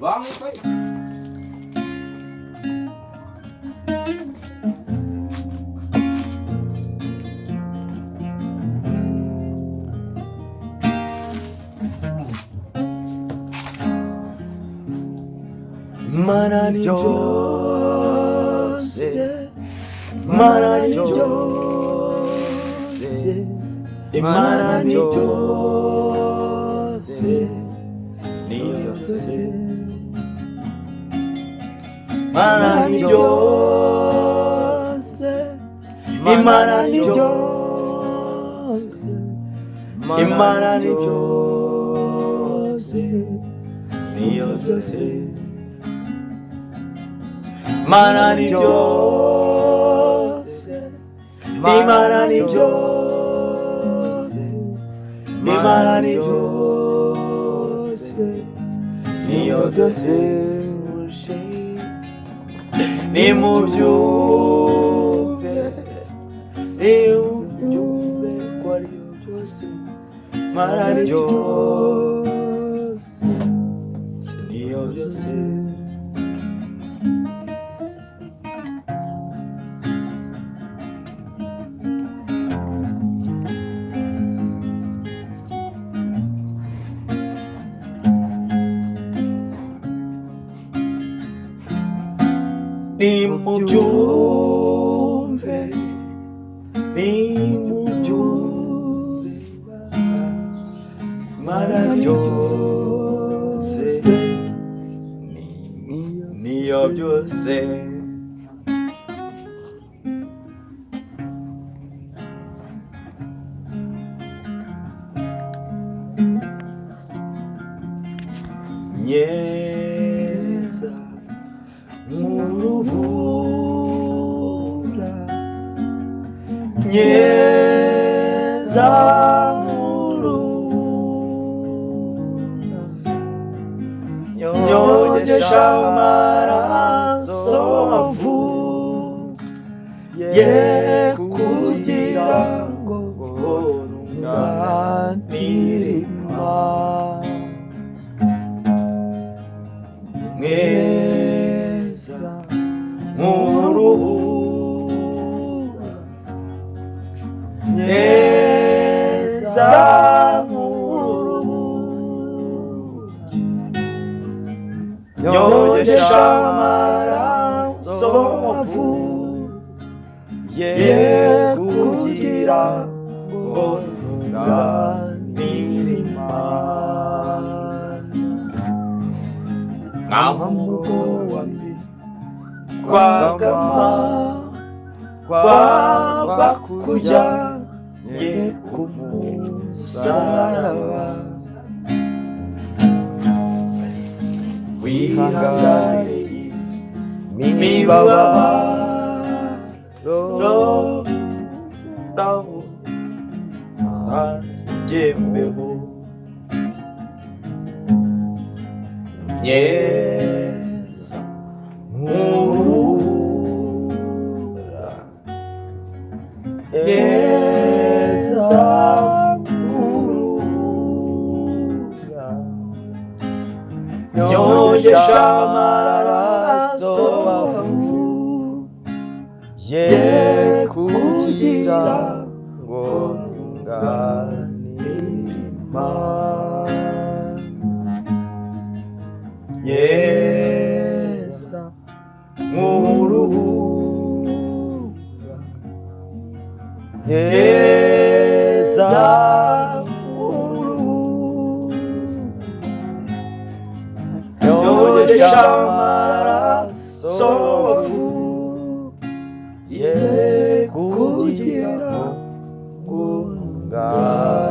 Vamos aí. Manani Jose, Manani Jose, Manani Jose, Jose, Manani Jose, Manani Jose, Manani Jose, Jose. Manani Jose, Manani Jose, Manani Jose, Jose, ni mubyumve, kwari Jose, Manani Jose, Jose. Nimubyumve, Manani Jose, niyo byose. Nyeza murubura, nyeza murubura, nyongesha amaraso avuye kugira ngo nunganire Imana. Mweza murubura, nyeza murubura, nyongesha amaraso avuye kugira ngo nunganire Imana. Ngamuko wambi kwagama kwaba kuja ye kumusaraba, wihangane imibabaro naho nanjyeho. Nyeza murubura, nyeza murubura, nyongesha amaraso avuye kugira ngo nunganire Imana. Nyeza murubura, nyeza murubura, nyongesha amaraso avuye kugira ngo nunganire